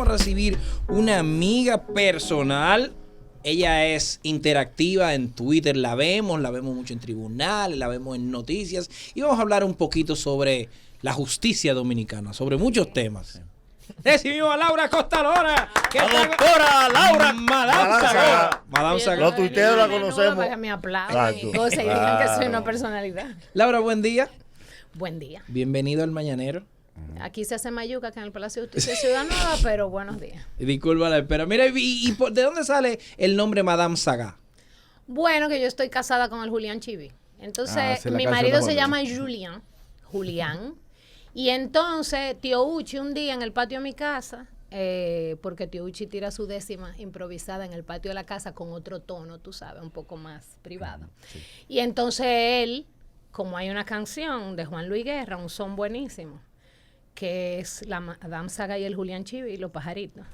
vamos a recibir una amiga personal. Ella es interactiva en Twitter, la vemos mucho en tribunales, la vemos en noticias. Y vamos a hablar un poquito sobre la justicia dominicana, sobre muchos temas. Recibimos a Laura Costa Lora. La doctora Laura Madame Sagá. Madame Sagá. Los tuiteros la conocemos. Para que me aplaudan y cosas y digan que soy una personalidad. Laura, buen día. Buen día. Bienvenido al Mañanero. Aquí se hace mayuca que en el Palacio de Justicia de Ciudad Nueva, pero buenos días. Disculpa la espera. Mira, ¿de dónde sale el nombre Madame Sagá? Bueno, que yo estoy casada con el Julián Chivi. Entonces, mi marido se llama Julián. Y entonces, tío Uchi, un día en el patio de mi casa, porque tío Uchi tira su décima improvisada en el patio de la casa con otro tono, tú sabes, un poco más privado. Sí. Y entonces él, como hay una canción de Juan Luis Guerra, un son buenísimo, que es la Madame Sagá y el Julián Chivi y los pajaritos.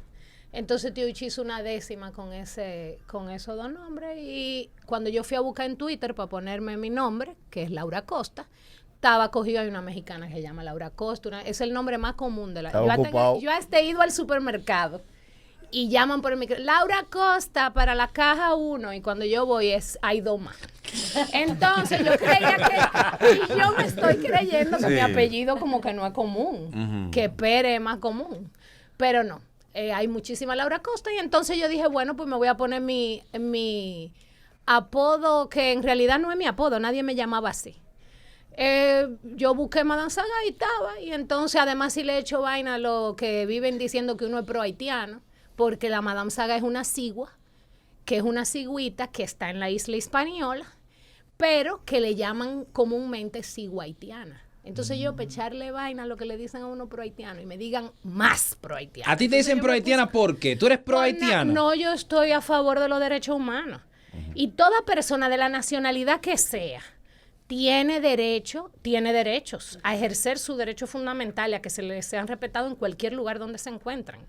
Entonces tío Uchi hizo una décima con esos dos nombres, y cuando yo fui a buscar en Twitter para ponerme mi nombre, que es Laura Costa, estaba cogido, hay una mexicana que se llama Laura Costa, es el nombre más común de la... Yo hasta he ido al supermercado y llaman por el micro, Laura Costa para la caja 1, y cuando yo voy hay dos más. Entonces yo creía y yo me estoy creyendo que mi apellido como que no es común, que Pérez es más común, pero no, hay muchísima Laura Costa, y entonces yo dije, bueno, pues me voy a poner mi apodo, que en realidad no es mi apodo, nadie me llamaba así. Yo busqué Madame Sagá y estaba, y entonces además sí le he hecho vaina a los que viven diciendo que uno es pro haitiano, porque la Madame Sagá es una cigua, que es una cigüita que está en la isla Hispaniola, pero que le llaman comúnmente cigua haitiana. Entonces yo, para echarle vaina a lo que le dicen a uno pro haitiano, y me digan más pro haitiano. ¿A ti te dicen pro haitiana por qué? ¿Tú eres pro haitiana? No, yo estoy a favor de los derechos humanos. Y toda persona de la nacionalidad que sea, tiene derechos a ejercer sus derechos fundamentales, a que se les sean respetados en cualquier lugar donde se encuentran.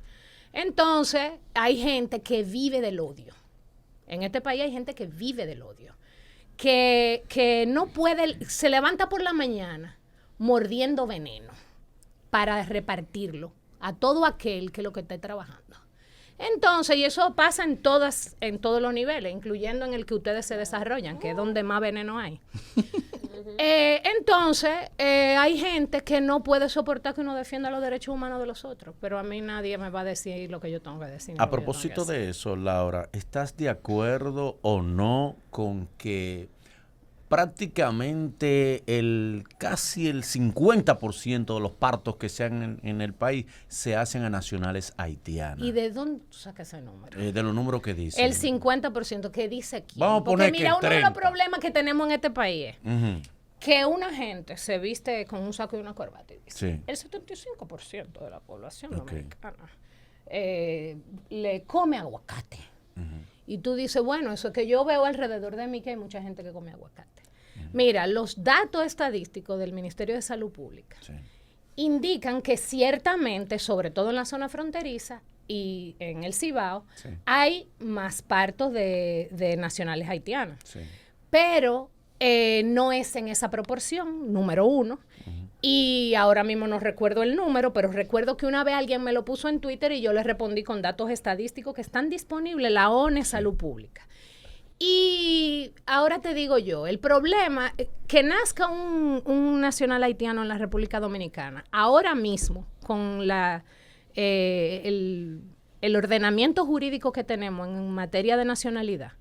Entonces, hay gente que vive del odio. En este país hay gente que vive del odio. Que no puede, se levanta por la mañana mordiendo veneno para repartirlo a todo aquel que lo que esté trabajando. Entonces, y eso pasa en todos los niveles, incluyendo en el que ustedes se desarrollan, que es donde más veneno hay. Entonces, hay gente que no puede soportar que uno defienda los derechos humanos de los otros, pero a mí nadie me va a decir lo que yo tengo que decir. A propósito de eso, Laura, ¿estás de acuerdo o no con que prácticamente casi el 50% de los partos que se hacen en el país se hacen a nacionales haitianas? ¿Y de dónde tú sacas ese número? De los números que dice. El 50%, ¿qué dice aquí? Vamos a poner. Porque mira, que uno de los problemas que tenemos en este país es que una gente se viste con un saco y una corbata. Y dice, el 75% de la población dominicana le come aguacate. Y tú dices, bueno, eso es que yo veo alrededor de mí que hay mucha gente que come aguacate. Mira, los datos estadísticos del Ministerio de Salud Pública indican que ciertamente, sobre todo en la zona fronteriza y en el Cibao, hay más partos de nacionales haitianos. Pero no es en esa proporción, número uno. Y ahora mismo no recuerdo el número, pero recuerdo que una vez alguien me lo puso en Twitter y yo le respondí con datos estadísticos que están disponibles en la ONE Salud Pública. Y ahora te digo yo, el problema, que nazca un nacional haitiano en la República Dominicana, ahora mismo, con el ordenamiento jurídico que tenemos en materia de nacionalidad,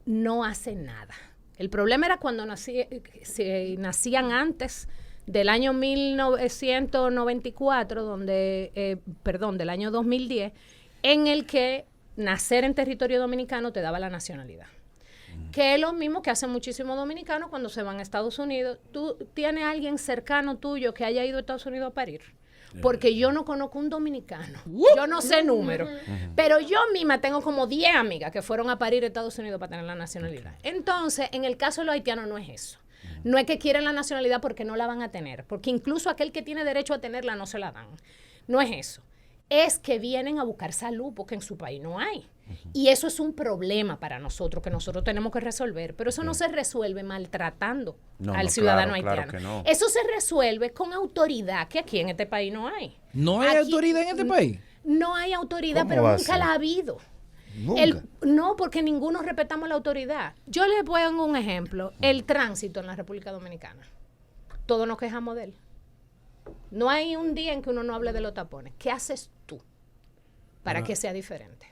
no hace nada. El problema era cuando nacían antes del año 1994, del año 2010, en el que nacer en territorio dominicano te daba la nacionalidad. Que es lo mismo que hacen muchísimos dominicanos cuando se van a Estados Unidos. ¿Tú tienes a alguien cercano tuyo que haya ido a Estados Unidos a parir? Porque yo no conozco un dominicano. Yo no sé número. Pero yo misma tengo como 10 amigas que fueron a parir a Estados Unidos para tener la nacionalidad. Entonces, en el caso de los haitianos no es eso. No es que quieren la nacionalidad porque no la van a tener. Porque incluso aquel que tiene derecho a tenerla no se la dan. No es eso. Es que vienen a buscar salud porque en su país no hay. Y eso es un problema para nosotros, que nosotros tenemos que resolver. Pero eso no se resuelve maltratando al ciudadano haitiano. Claro que no. Eso se resuelve con autoridad, que aquí en este país no hay. ¿No hay autoridad en este país? No hay autoridad, pero nunca la ha habido. No, porque ninguno respetamos la autoridad. Yo les pongo un ejemplo. El tránsito en la República Dominicana. Todos nos quejamos de él. No hay un día en que uno no hable de los tapones. ¿Qué haces tú para que sea diferente?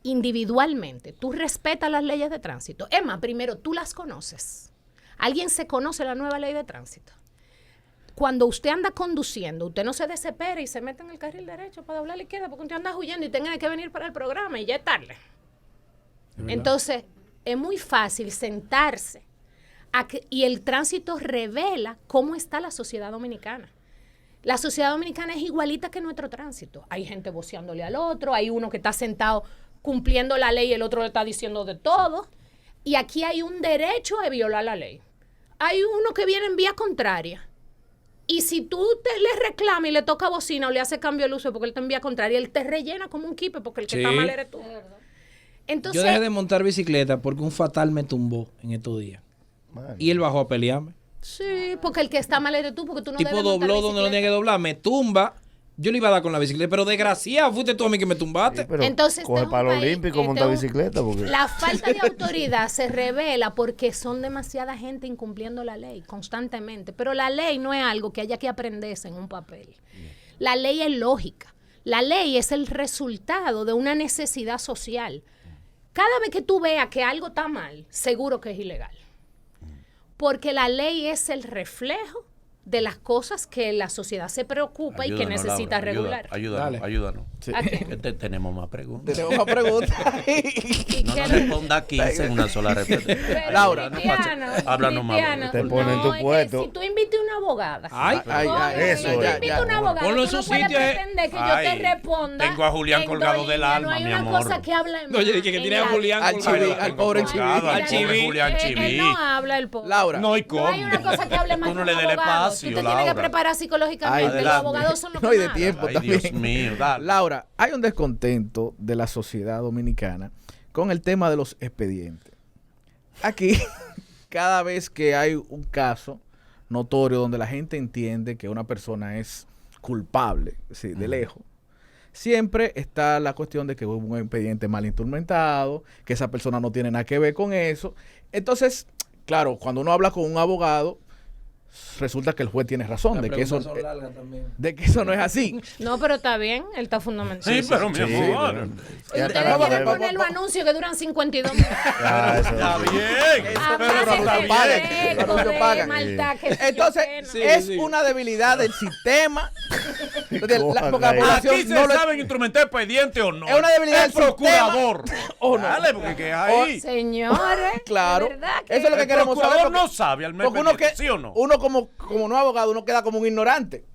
Individualmente, tú respetas las leyes de tránsito. Es más, primero, tú las conoces. ¿Alguien se conoce la nueva ley de tránsito? Cuando usted anda conduciendo, usted no se desespera y se mete en el carril derecho para doblar a la izquierda porque usted anda huyendo y tenga que venir para el programa y ya es tarde. Entonces, es muy fácil sentarse y el tránsito revela cómo está la sociedad dominicana. La sociedad dominicana es igualita que nuestro tránsito. Hay gente voceándole al otro, hay uno que está sentado cumpliendo la ley y el otro le está diciendo de todo. Y aquí hay un derecho a violar la ley. Hay uno que viene en vía contraria. Y si tú le reclamas y le toca bocina o le hace cambio de uso porque él está en vía contraria, él te rellena como un kipe porque el que está mal eres tú. Entonces, yo dejé de montar bicicleta porque un fatal me tumbó en estos días. Man. Y él bajó a pelearme. Sí, porque el que está mal eres tú porque tú no tipo debes dobló donde no tenía que doblar, me tumba. Yo le iba a dar con la bicicleta, pero desgraciado, fuiste tú a mí que me tumbaste. Sí, entonces coge para los olímpicos montar bicicleta. Porque... La falta de autoridad se revela porque son demasiada gente incumpliendo la ley constantemente. Pero la ley no es algo que haya que aprenderse en un papel. La ley es lógica. La ley es el resultado de una necesidad social. Cada vez que tú veas que algo está mal, seguro que es ilegal. Porque la ley es el reflejo de las cosas que la sociedad se preocupa y que necesita regular. Ayúdanos. Sí. Tenemos más preguntas. Tenemos más preguntas. No nos responda 15 en una sola respuesta. Laura, háblanos más. Te ponen tu puesto. Si tú invitas a una abogada. Eso. Yo invito a una abogada. Ponlo en tú su no puedes sitio. pretender que yo te responda. Tengo a Julián colgado del alma, no hay mi una amor. cosa que habla en No, yo dije que tiene a Julián al pobre Chiví. Al pobre Julián Chiví. Él no habla el pobre. Laura. No, ¿y cómo? No hay una cosa que hable más Tú no que le un des abogado. espacio, Tú te tienes que Laura. preparar psicológicamente. Adelante. Los abogados son los que No hay de mandan. tiempo Ay, también. Dios mío, dale. Laura, hay un descontento de la sociedad dominicana con el tema de los expedientes. Aquí, cada vez que hay un caso notorio donde la gente entiende que una persona es culpable, sí, de lejos, siempre está la cuestión de que hubo un expediente mal instrumentado, que esa persona no tiene nada que ver con eso. Entonces, claro, cuando uno habla con un abogado, resulta que el juez tiene razón de que eso no es así. No, pero está bien, él está fundamental. Sí, pero mi amor. Ustedes quieren poner los anuncios que duran 52 minutos. Está bien. Entonces, es una debilidad del sistema. Porque la población Aquí se saben instrumentar expediente o no. Es una debilidad el del procurador. ¿O no? Dale, porque ¿qué hay? Señores, Claro. de verdad que Eso es lo que El queremos saber. procurador Porque, no sabe al porque uno, ¿sí o no? uno como no abogado, uno queda como un ignorante.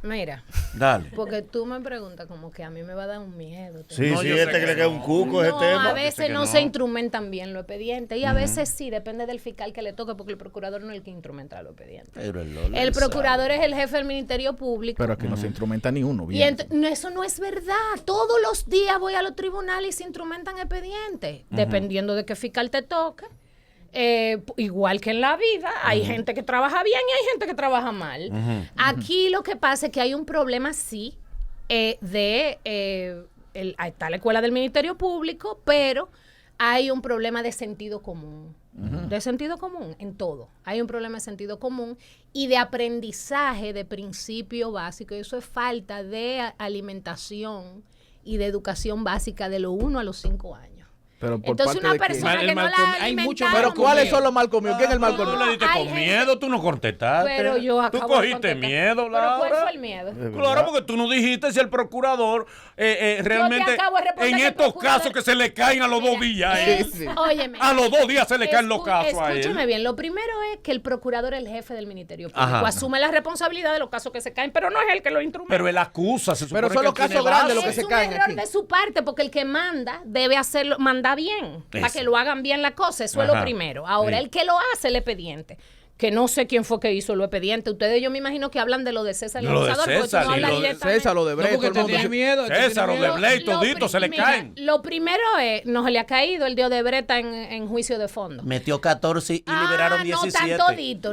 mira, Dale. porque tú me preguntas como que a mí me va a dar un miedo. Sí, No, sí, yo sé que que le queda un cuco ese No, tema. a veces no se instrumentan bien los expedientes y a veces sí, depende del fiscal que le toque porque el procurador no es el que instrumenta los expedientes. Pero El procurador es el jefe del Ministerio Público. Pero aquí no se instrumenta ni uno. Y no, eso no es verdad. Todos los días voy a los tribunales y se instrumentan expedientes, dependiendo de qué fiscal te toque. Igual que en la vida, hay gente que trabaja bien y hay gente que trabaja mal. Aquí lo que pasa es que hay un problema, sí, está la escuela del Ministerio Público, pero hay un problema de sentido común. De sentido común en todo. Hay un problema de sentido común y de aprendizaje de principio básico. Eso es falta de alimentación y de educación básica de los 1 a los 5 años. Pero por Entonces parte una de quién. persona que no la hay mucho alimentaron Pero ¿cuáles bien. son los mal comidos? ¿Quién es el mal comido? Tú le diste hay con gente- miedo, tú no contestaste. Pero yo Tú acabo de cogiste contestar. miedo, ¿Pero Laura. cuál fue el miedo? Claro, porque tú no dijiste si el procurador realmente acabo de responder en que el estos procurador- casos que se le caen a los 2 días. Óyeme. A los 2 días se le caen los casos a él. Escúcheme bien, lo primero es que el procurador es el jefe del Ministerio Público. Ajá. Asume la responsabilidad de los casos que se caen, pero no es él que lo instrumenta. Pero él acusa, se supone Pero son que los él tiene casos grandes base. los que se un caen error aquí. de su parte, porque el que manda debe hacerlo, manda bien, para Eso. que lo hagan bien la cosa. Eso es Ajá. lo primero. Ahora, Sí. el que lo hace, el expediente. que no sé quién fue que hizo los expedientes. Ustedes, yo me imagino que hablan de lo de César el Lo de abusador, porque César, tú no sí, hablas lo de directamente. César, lo de Brecht, No, porque todo el te mundo- tiene miedo. César, lo de Blade, todito se le mira, caen. Lo primero es, no se le ha caído el de Odebrecht en juicio de fondo. Metió 14 y liberaron 17.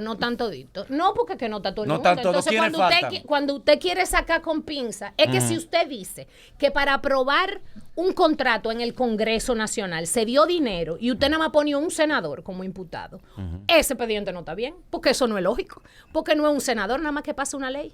No tan todito. No, porque que no está todo el No mundo. tan todos. Entonces, ¿Quiénes cuando usted, faltan? cuando usted quiere sacar con pinza, es que si usted dice que para aprobar un contrato en el Congreso Nacional se dio dinero y usted nada más pone un senador como imputado, ese expediente no está bien, porque eso no es lógico. Porque no es un senador nada más que pasa una ley.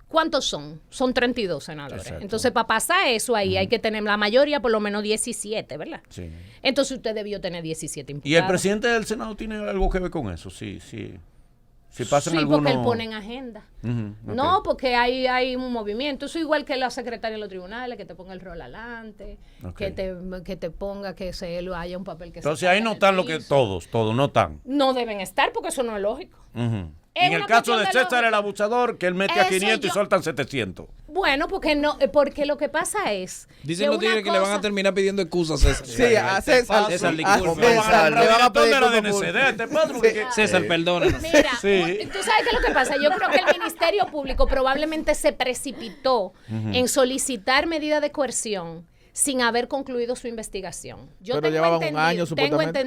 ¿Cuántos son? Son 32 senadores. Exacto. Entonces, para pasar eso ahí hay que tener la mayoría, por lo menos 17, ¿verdad? Sí. Entonces, usted debió tener 17 imputados. ¿Y el presidente del Senado tiene algo que ver con eso? Sí. Si pasan Sí, algunos... porque él pone en agenda. Ujú, ok. No, porque hay un movimiento. Eso igual que la secretaria de los tribunales, que te ponga el rol adelante, Ok. que te ponga que haya un papel que Entonces se ahí ponga no en el están lo que piso. todos no están. No deben estar porque eso no es lógico. Ujú. Es Y en el una caso de cuestión de César el lógica. abusador, que él mete a Eso 500 y yo- sueltan 700. Bueno, porque lo que pasa es Dicen que los una tigres que le van a cosa- terminar pidiendo excusas a César. Sí, a César. César, a disculpa. César le van a pedir ¿Dónde la disculpas DNCD? Te paso Sí. porque- César, perdónanos. Mira, Sí. tú sabes qué es lo que pasa. Yo creo que el Ministerio Público probablemente se precipitó en solicitar medidas de coerción sin haber concluido su investigación. Pero llevaban un año, supuestamente.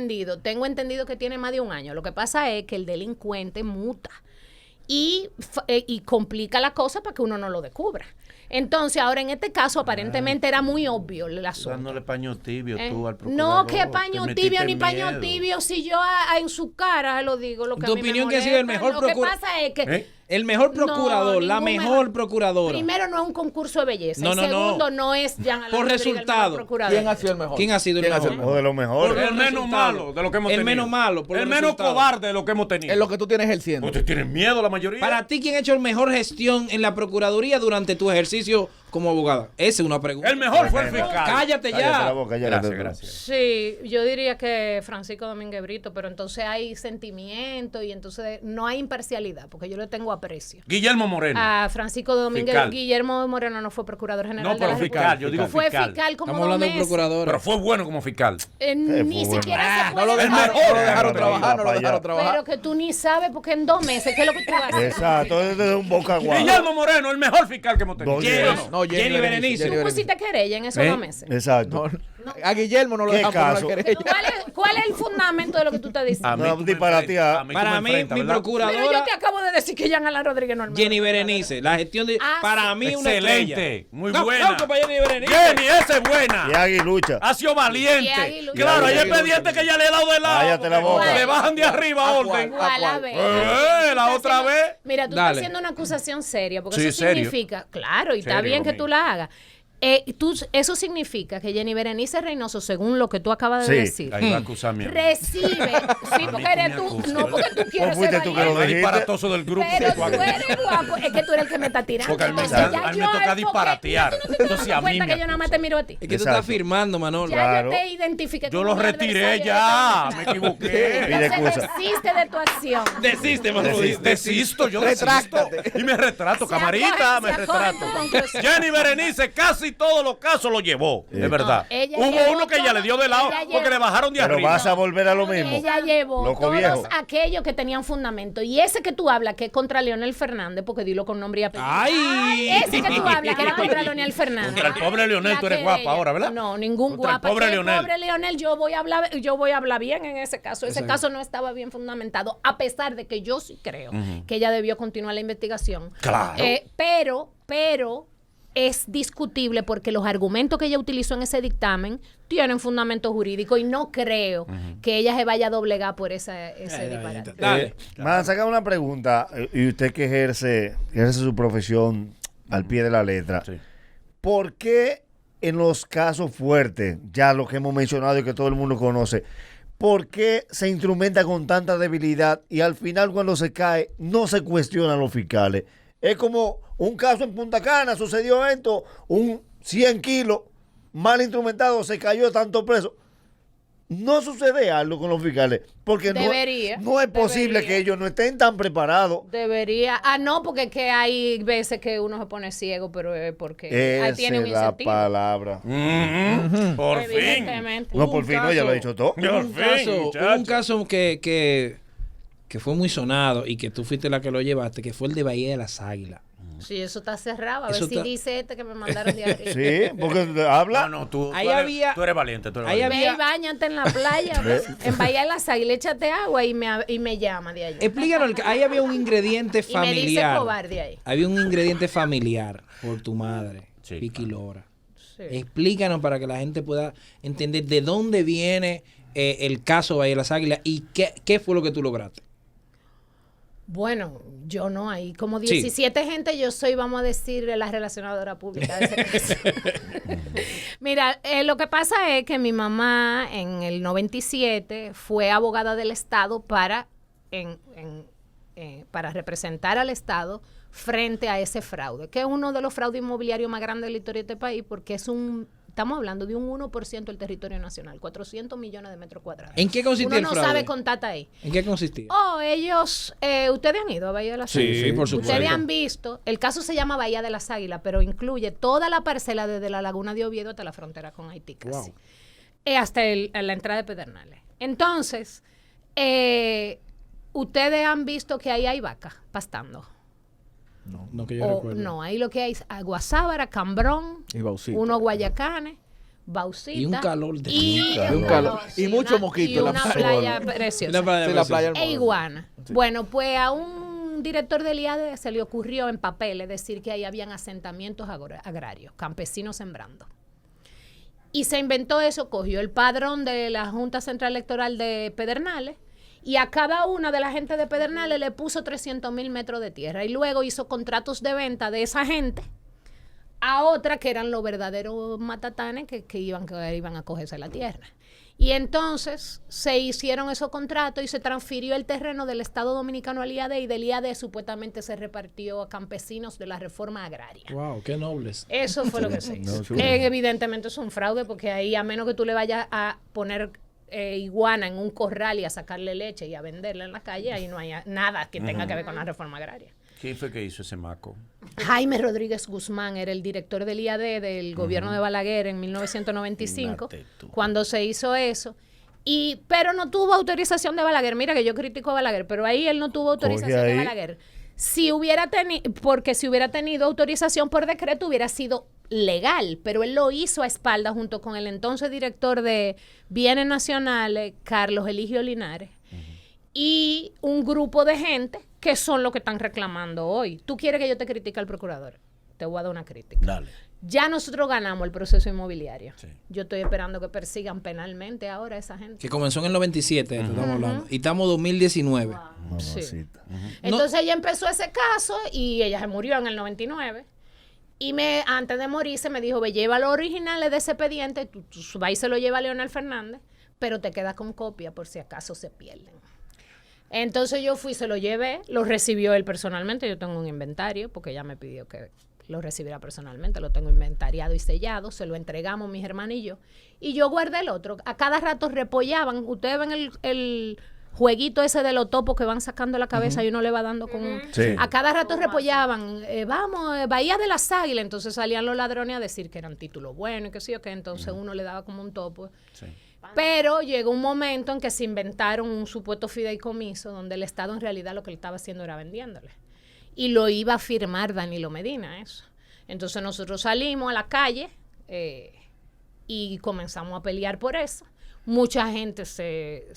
Tengo entendido que tiene más de un año. Lo que pasa es que el delincuente muta y complica la cosa para que uno no lo descubra. Entonces, ahora en este caso, aparentemente era muy obvio el asunto. Dándole paño tibio ¿Eh? tú al procurador. No, que Te paño metiste tibio ni miedo. paño tibio, si yo en su cara se lo digo, lo que ¿Tu a mí me opinión que ha sido el molesta. mejor Lo que procurador? pasa es que ¿Eh? El mejor procurador, No, la ningún mejor procuradora. primero no es un concurso de belleza, No, y no, segundo no. no es Jean Alain Por Rodríguez el resultado. mejor procurador. ¿Quién ha sido el mejor? ¿Quién ha sido el ¿Quién ha mejor? sido el O de los mejores. Por El el menos resultado. malo de lo que hemos El tenido. menos malo, por El el menos resultado. cobarde de lo que hemos tenido. Es lo que tú tienes ejerciendo. Ustedes tienen miedo la mayoría. Para ti, ¿quién ha hecho mejor gestión en la Procuraduría durante tu ejercicio como abogada? Esa es una pregunta. El mejor fue el fiscal. Cállate Cállate la ya. boca, ya. Gracias, gracias. Sí, yo diría que Francisco Domínguez Brito, pero entonces hay sentimiento y entonces no hay imparcialidad, porque yo le tengo aprecio. Guillermo Moreno. A Francisco Domínguez, Fiscal. Guillermo Moreno no fue procurador general No, de pero la fiscal, República. yo digo Fue fiscal. fiscal como Estamos hablando 2 de meses. procuradora. Pero fue bueno como fiscal. Ni fue siquiera se No lo puede El dejaron, mejor. no lo dejaron Pero trabajar, no lo para dejaron allá. trabajar. Pero que tú ni sabes, porque en 2 meses, ¿qué es lo que tú haces? Exacto, es un boca guapa. Guillermo Moreno, el mejor fiscal que hemos tenido. No, Jenny. no. No, Jenny Berenice. Tú pusiste querella en esos ¿Eh? 2 meses. Exacto. A Guillermo no lo ¿Qué dejamos por caso? la querella. ¿Cuál es el fundamento de lo que tú estás diciendo? A mí No, tú me disparatear. enfrentas, tú Para me mí, enfrentas, mi ¿verdad? Pero yo procuradora, te acabo de decir que Jean Alain Rodríguez no es el mejor Jenny procurador. Berenice. La gestión de. Ah, para sí. mí, una Excelente, estrella. muy No, buena. no, para Jenny Berenice. Jenny, esa es buena. Y Aguilucha. Ha sido valiente. Y Aguilucha. Claro, hay Y Aguilucha. expedientes que ya le he dado de lado. Cállate la boca. Le bajan de arriba ¿A orden. cuál? ¿Cuál? A ver. La Tú estás otra haciendo- vez. Mira, tú Dale. estás haciendo una acusación seria, porque Sí, eso serio. significa, claro, y está Serio, bien que conmigo. tú la hagas. Eso significa que Jenny Berenice Reynoso, según lo que tú acabas de Sí. decir, Ahí va a acusarme. a mí. recibe, sí, porque eres me tú, acusas. no porque tú quieres fuiste ser tú que lo valiente, El dijiste. disparatoso del grupo. pero tú tú eres guapo, es que tú eres el que me está tirando. Porque a mí me Entonces, encanta- ya a mí yo me toca porque disparatear. tú no te Entonces, das a mí cuenta me que yo nada más acusan. te miro a ti. Es que tú Exacto. estás firmando, Manolo. Ya Claro. yo te identifiqué Yo como lo mi retiré adversario ya. de Me esta equivoqué. Pide Entonces excusa. desiste de tu acción. Desiste, Manolo. Desisto, yo desisto. Retráctate. Y me retrato, Se camarita, acoge- me se acoge retrato. tu conclusión. Jenny Berenice casi todos los casos lo llevó, de verdad. ella Hubo llevó uno que ya todo- le dio de lado ella porque llevó- le bajaron de Pero arriba. vas a volver a lo mismo. Ella llevó Loco todos viejo. aquellos que tenían fundamento. Y ese que tú hablas, que es contra Leonel Fernández, porque dilo con nombre y apellido. ¡Ay! Ese que tú hablas, que era contra Leonel Fernández. Contra el pobre Leonel, La tú eres querella. guapa ahora, ¿verdad? No, ningún Contra el guapa. pobre Que Leonel. pobre Leonel, yo voy a hablar bien en ese caso. Ese caso no estaba bien fundamentado, a pesar de que yo sí creo que ella debió continuar la investigación. Claro. Pero es discutible porque los argumentos que ella utilizó en ese dictamen tienen fundamento jurídico y no creo que ella se vaya a doblegar por ese disparate. Dale. Me van a sacar una pregunta, y usted que ejerce su profesión al pie de la letra. Sí. ¿Por qué en los casos fuertes, ya los que hemos mencionado y que todo el mundo conoce, por qué se instrumenta con tanta debilidad y al final cuando se cae no se cuestionan los fiscales? Es como un caso en Punta Cana, sucedió esto, un 100 kilos mal instrumentado, se cayó tanto preso. No sucede algo con los fiscales, porque Debería, no es posible debería. que ellos no estén tan preparados. Debería. No, porque es que hay veces que uno se pone ciego, pero es porque ahí Esa tiene un es la incentivo. palabra. Por fin. Evidentemente. No, Hubo por un fin, no, ella lo ha dicho todo. Por fin, Hubo un muchacho. caso que que fue muy sonado y que tú fuiste la que lo llevaste, que fue el de Bahía de las Águilas. Sí, eso está cerrado. A Eso ver si está- dice este que me mandaron de arriba. Sí, porque habla. No, tú Ahí eres, había- tú eres valiente. Tú eres ahí valiente. Ve y báñate en la playa, en Bahía de las Águilas, échate agua y me llama de allá. Explícanos, ahí había un ingrediente Y me dice familiar. cobarde ahí. Había un ingrediente familiar por tu madre, Sí, Vicky Lora. Sí. Explícanos para que la gente pueda entender de dónde viene el caso Bahía de las Águilas y qué fue lo que tú lograste. Bueno, yo no, hay como Sí. 17 gente, yo soy, vamos a decir, la relacionadora pública de ese caso. Mira, lo que pasa es que mi mamá en el 97 fue abogada del Estado para representar al Estado frente a ese fraude, que es uno de los fraudes inmobiliarios más grandes de la historia de este país, porque estamos hablando de un 1% del territorio nacional, 400 millones de metros cuadrados. ¿En qué consistía Uno el no fraude? sabe contar ahí. ¿En qué consistía? Oh, ellos, ustedes han ido a Bahía de las Sí, Águilas. por supuesto. Ustedes han visto, el caso se llama Bahía de las Águilas, pero incluye toda la parcela desde la laguna de Oviedo hasta la frontera con Haití casi. Wow. Hasta la entrada de Pedernales. Entonces, ustedes han visto que ahí hay vacas pastando. No que yo O, recuerde. no, ahí lo que hay es guasábara, cambrón, Y Baucita. unos guayacanes, baucita. Y un calor de y, un calor. Y mucho una- mosquito y en la una playa. playa preciosa. Una playa Sí, la preciosa. playa E hermosa. iguana. Sí. Bueno, pues a un director del IAD se le ocurrió en papeles decir que ahí habían asentamientos agrarios, campesinos sembrando. Y se inventó eso, cogió el padrón de la Junta Central Electoral de Pedernales y a cada una de la gente de Pedernales le puso 300,000 metros de tierra y luego hizo contratos de venta de esa gente a otra que eran los verdaderos matatanes que iban a cogerse la tierra. Y entonces se hicieron esos contratos y se transfirió el terreno del Estado Dominicano al IAD y del IAD supuestamente se repartió a campesinos de la reforma agraria. Wow, qué nobles. Eso fue lo que se hizo. No, sí. Evidentemente es un fraude porque ahí a menos que tú le vayas a poner iguana en un corral y a sacarle leche y a venderla en la calle, ahí no hay nada que tenga que ver con la reforma agraria. ¿Quién fue que hizo ese maco? Jaime Rodríguez Guzmán era el director del IAD del gobierno de Balaguer en 1995, Imagínate tú. cuando se hizo eso. Pero no tuvo autorización de Balaguer. Mira que yo critico a Balaguer, pero ahí él no tuvo autorización Coge de ahí. Balaguer. Porque si hubiera tenido autorización por decreto hubiera sido legal, pero él lo hizo a espaldas junto con el entonces director de Bienes Nacionales, Carlos Eligio Linares, y un grupo de gente que son los que están reclamando hoy. ¿Tú quieres que yo te critique al procurador? Te voy a dar una crítica. Dale. Ya nosotros ganamos el proceso inmorbiliario. Sí. Yo estoy esperando que persigan penalmente ahora a esa gente. Que comenzó en el 97, esto estamos hablando. Y estamos en 2019. Mamacita. Entonces ella empezó ese caso y ella se murió en el 99. Y antes de morirse me dijo, ve, lleva los originales de ese expediente, tú vas y se lo lleva a Leonel Fernández, pero te quedas con copia por si acaso se pierden. Entonces yo fui, se lo llevé, lo recibió él personalmente, yo tengo un inventario, porque ella me pidió que lo recibiera personalmente, lo tengo inventariado y sellado, se lo entregamos mis hermanos y yo guardé el otro. A cada rato repollaban, ustedes ven el jueguito ese de los topos que van sacando la cabeza y uno le va dando con un... Sí. A cada rato repollaban, Bahía de las Águilas, entonces salían los ladrones a decir que eran títulos buenos y que sí o que, entonces uno le daba como un topo. Sí. Pero llegó un momento en que se inventaron un supuesto fideicomiso donde el Estado en realidad lo que le estaba haciendo era vendiéndole. Y lo iba a firmar Danilo Medina, eso. Entonces nosotros salimos a la calle y comenzamos a pelear por eso. Mucha gente se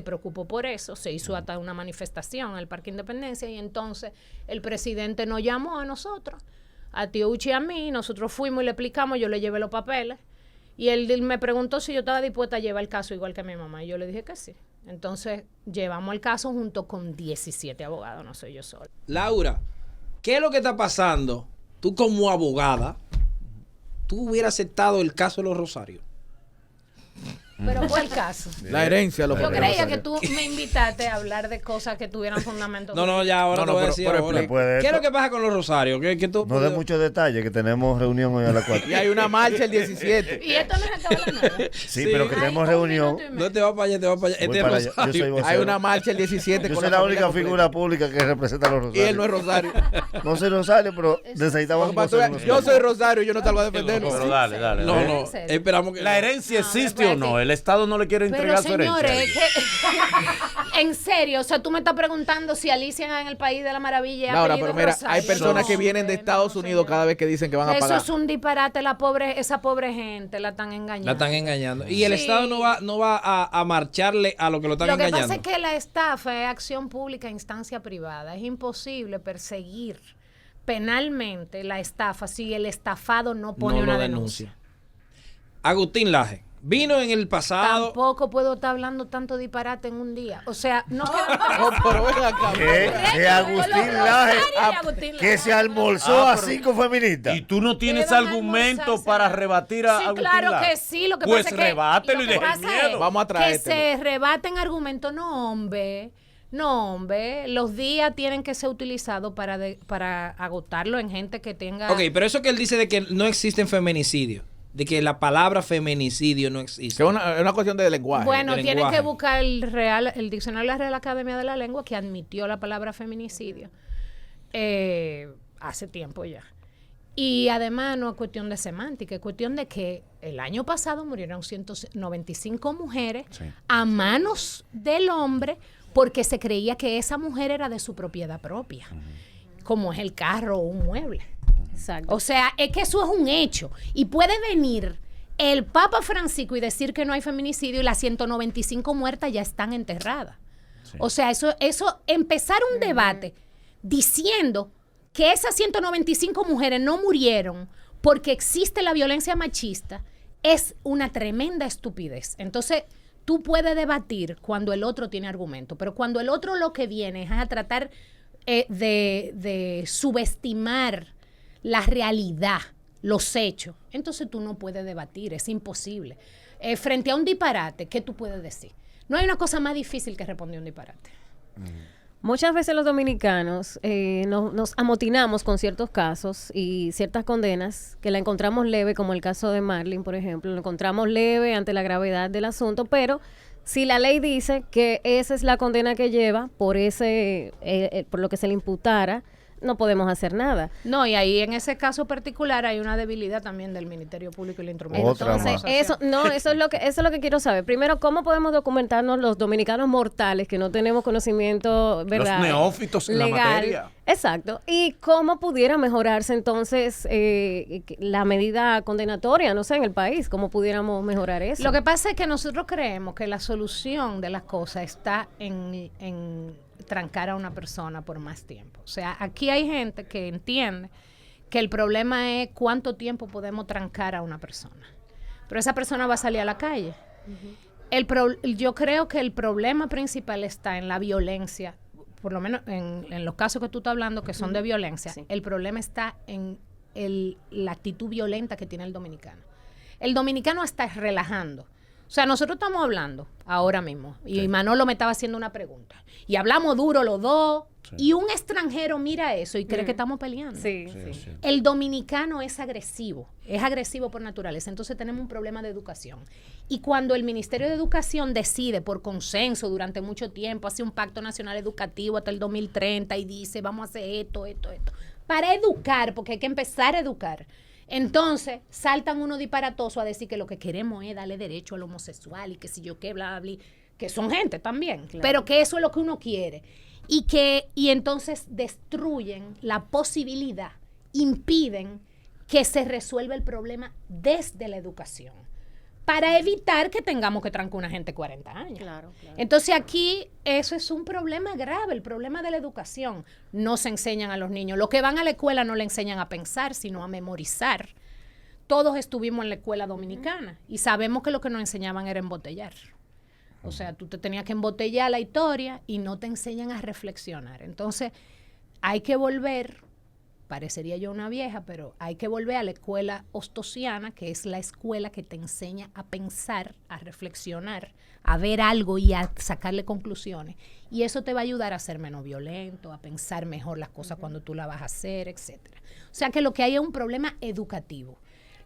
preocupó por eso, se hizo hasta una manifestación en el Parque Independencia y entonces el presidente nos llamó a nosotros, a Tío Uchi y a mí, nosotros fuimos y le explicamos, yo le llevé los papeles y él me preguntó si yo estaba dispuesta a llevar el caso igual que mi mamá y yo le dije que sí. Entonces llevamos el caso junto con 17 abogados, no soy yo sola. Laura, ¿qué es lo que está pasando? Tú como abogada, ¿tú hubieras aceptado el caso de los Rosarios? Pero fue el caso. La herencia, lo Yo que creía que tú me invitaste a hablar de cosas que tuvieran fundamento. No, ya ahora No, te no, voy a pero- decir pero ahora. explica. Después de ¿Qué es esto- lo que pasa con los Rosarios? ¿Qué tú No dé muchos detalles, que tenemos reunión hoy a las 4. Y hay una marcha el 17. Y esto no se acaba la nueva. Sí, pero que Ay, tenemos un reunión. minuto y medio. No te vas para allá, te vas para allá. Voy Este es para allá. Yo Rosario. soy vocero. Hay una marcha el 17. Yo con soy la familia única completa. figura pública que representa a los Y Rosarios. él no es Rosario. No soy Rosario, pero necesitamos Para que tú veas, yo soy Rosario y yo no te lo voy a defender. Pero dale. No, ¿En no, serio? esperamos que... ¿La herencia existe después o no? sí. El Estado no le quiere entregar su herencia. Pero señores, en serio, o sea, tú me estás preguntando si Alicia en el País de la Maravilla Laura, apellido pero mira, Rosario. hay personas que No, vienen de Estados Unidos señor. cada vez que dicen que van a Eso pagar. es un disparate, esa pobre gente la están engañando. La están engañando. Y el Sí. Estado no va a marcharle a lo que lo están Lo que engañando. pasa es que la estafa es acción pública a instancia privada. Es imposible perseguir penalmente la estafa si el estafado no pone No lo una denuncia. Agustín Laje vino en el pasado. Tampoco puedo estar hablando tanto disparate en un día. O sea, no quiero... No, pero ven acá. Que Agustín Laje, que se almorzó Ah, a pero- 5 feministas. Y tú no tienes van a argumento almorzarse. para rebatir a Sí, Agustín claro Laje. que sí. Lo que Pues pasa es que rebátelo y lo que deja el pasa es miedo. Vamos a que traértelo. se rebaten argumentos. No, hombre. Los días tienen que ser utilizados para agotarlo en gente que tenga... Ok, pero eso que él dice de que no existen feminicidios, de que la palabra feminicidio no existe. Que es una cuestión de lenguaje. Bueno, de tienen lenguaje. que buscar el diccionario de la Real Academia de la Lengua que admitió la palabra feminicidio hace tiempo ya. Y además no es cuestión de semántica, es cuestión de que el año pasado murieron 195 mujeres a manos del hombre porque se creía que esa mujer era de su propiedad propia, como es el carro o un mueble. Exacto. O sea, es que eso es un hecho. Y puede venir el Papa Francisco y decir que no hay feminicidio y las 195 muertas ya están enterradas. O sea, eso empezar un debate diciendo que esas 195 mujeres no murieron porque existe la violencia machista es una tremenda estupidez. Entonces, tú puedes debatir cuando el otro tiene argumento, pero cuando el otro lo que viene es a tratar de subestimar la realidad, los hechos, entonces tú no puedes debatir, es imposible. Frente a un disparate, ¿qué tú puedes decir? No hay una cosa más difícil que responder un disparate. Muchas veces los dominicanos nos amotinamos con ciertos casos y ciertas condenas que la encontramos leve, como el caso de Marlene, por ejemplo, lo encontramos leve ante la gravedad del asunto, pero si la ley dice que esa es la condena que lleva por por lo que se le imputara, no podemos hacer nada. No, y ahí en ese caso particular hay una debilidad también del Ministerio Público y la instrumentación. Otra más. Eso es lo que quiero saber. Primero, ¿cómo podemos documentarnos los dominicanos mortales que no tenemos conocimiento, verdad? Los neófitos en la materia. Exacto. ¿Y cómo pudiera mejorarse entonces la medida condenatoria, no sé, en el país? ¿Cómo pudiéramos mejorar eso? Lo que pasa es que nosotros creemos que la solución de las cosas está en trancar a una persona por más tiempo. O sea, aquí hay gente que entiende que el problema es cuánto tiempo podemos trancar a una persona. Pero esa persona va a salir a la calle. Yo creo que el problema principal está en la violencia, por lo menos en los casos que tú estás hablando que son de violencia. Sí. El problema está en la actitud violenta que tiene el dominicano. El dominicano está relajando. O sea, nosotros estamos hablando ahora mismo, y Manolo me estaba haciendo una pregunta, y hablamos duro los dos, y un extranjero mira eso y cree que estamos peleando. Sí. El dominicano es agresivo por naturaleza, entonces tenemos un problema de educación. Y cuando el Ministerio de Educación decide por consenso durante mucho tiempo, hace un pacto nacional educativo hasta el 2030 y dice, vamos a hacer esto, para educar, porque hay que empezar a educar. Entonces, saltan unos disparatosos a decir que lo que queremos es darle derecho al homosexual y que si yo qué, bla, bla, que son gente también, Claro. pero que eso es lo que uno quiere. Y entonces destruyen la posibilidad, impiden que se resuelva el problema desde la educación, para evitar que tengamos que trancar a una gente 40 años. Claro. Entonces aquí eso es un problema grave, el problema de la educación. No se enseñan a los niños. Los que van a la escuela no le enseñan a pensar, sino a memorizar. Todos estuvimos en la escuela dominicana y sabemos que lo que nos enseñaban era embotellar. O sea, tú te tenías que embotellar la historia y no te enseñan a reflexionar. Entonces hay que volver, parecería yo una vieja, pero hay que volver a la escuela ostosiana, que es la escuela que te enseña a pensar, a reflexionar, a ver algo y a sacarle conclusiones. Y eso te va a ayudar a ser menos violento, a pensar mejor las cosas cuando tú las vas a hacer, etcétera. O sea que lo que hay es un problema educativo.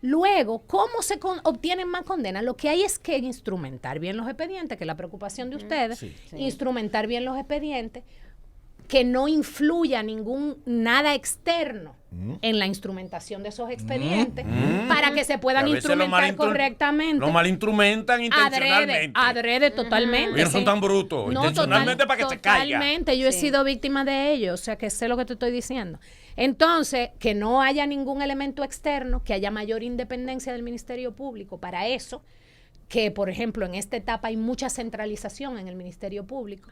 Luego, ¿cómo se obtienen más condenas? Lo que hay es que instrumentar bien los expedientes, que es la preocupación de ustedes, instrumentar bien los expedientes, que no influya nada externo en la instrumentación de esos expedientes para que se puedan instrumentar correctamente. Lo malinstrumentan intencionalmente. Adrede totalmente. Ellos no son tan brutos. No, intencionalmente para que se caiga. Totalmente. Yo he sido víctima de ello. O sea, que sé lo que te estoy diciendo. Entonces, que no haya ningún elemento externo, que haya mayor independencia del Ministerio Público para eso, que, por ejemplo, en esta etapa hay mucha centralización en el Ministerio Público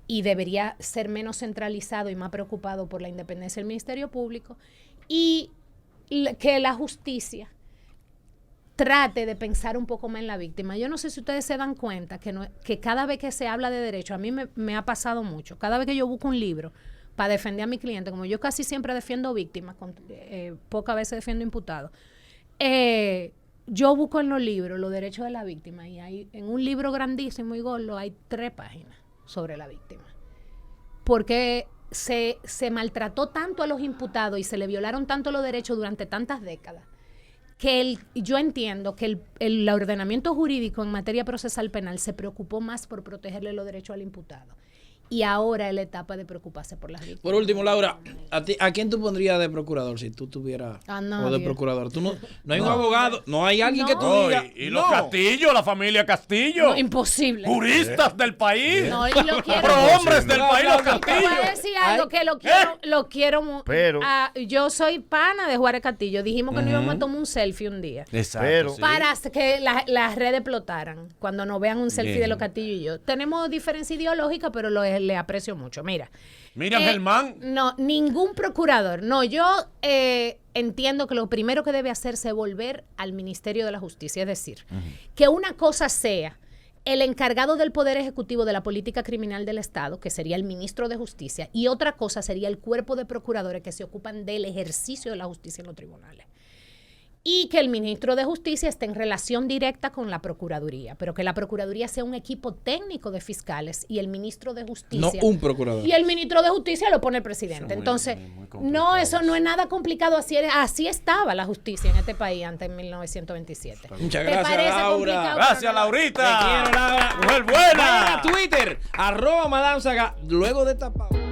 y debería ser menos centralizado y más preocupado por la independencia del Ministerio Público, y que la justicia trate de pensar un poco más en la víctima. Yo no sé si ustedes se dan cuenta que cada vez que se habla de derecho, a mí me ha pasado mucho, cada vez que yo busco un libro para defender a mi cliente, como yo casi siempre defiendo víctimas, pocas veces defiendo imputados, yo busco en los libros los derechos de la víctima, y hay, en un libro grandísimo y gordo hay 3 páginas sobre la víctima. Porque se maltrató tanto a los imputados y se le violaron tanto los derechos durante tantas décadas, que yo entiendo que el ordenamiento jurídico en materia procesal penal se preocupó más por protegerle los derechos al imputado. Y ahora es la etapa de preocuparse por las víctimas. Por último, Laura, ¿a quién tú pondrías de procurador si tú tuvieras o de procurador? ¿Tú no hay un abogado? ¿No hay alguien que tú digas? Y los Castillo, la familia Castillo. No, imposible. Juristas del país. No, y lo quiero. Prohombres del país, los Te Castillo. voy a decir algo que lo quiero. Pero yo soy pana de Juárez Castillo. Dijimos que no íbamos a tomar un selfie un día. Exacto. Pero- Para que las redes explotaran cuando nos vean un selfie Bien. de los Castillo y yo. Tenemos diferencia ideológica, pero le aprecio mucho. Mira. Miriam Germán. No, ningún procurador. No, yo entiendo que lo primero que debe hacerse es volver al Ministerio de la Justicia. Es decir, que una cosa sea el encargado del Poder Ejecutivo de la política criminal del Estado, que sería el ministro de Justicia, y otra cosa sería el cuerpo de procuradores que se ocupan del ejercicio de la justicia en los tribunales. Y que el ministro de Justicia esté en relación directa con la Procuraduría, pero que la Procuraduría sea un equipo técnico de fiscales y el ministro de Justicia. No un procurador. Y el ministro de Justicia lo pone el presidente. Eso es muy Entonces, complicado. no, eso no es nada complicado. Así estaba la justicia en este país antes de 1927. Muchas ¿Te gracias, parece Laura. complicado? Gracias, No, no. Laurita. Te quiero, Laura. Mujer buena. Vayan a Twitter, @Madame Saga. Luego de esta pausa.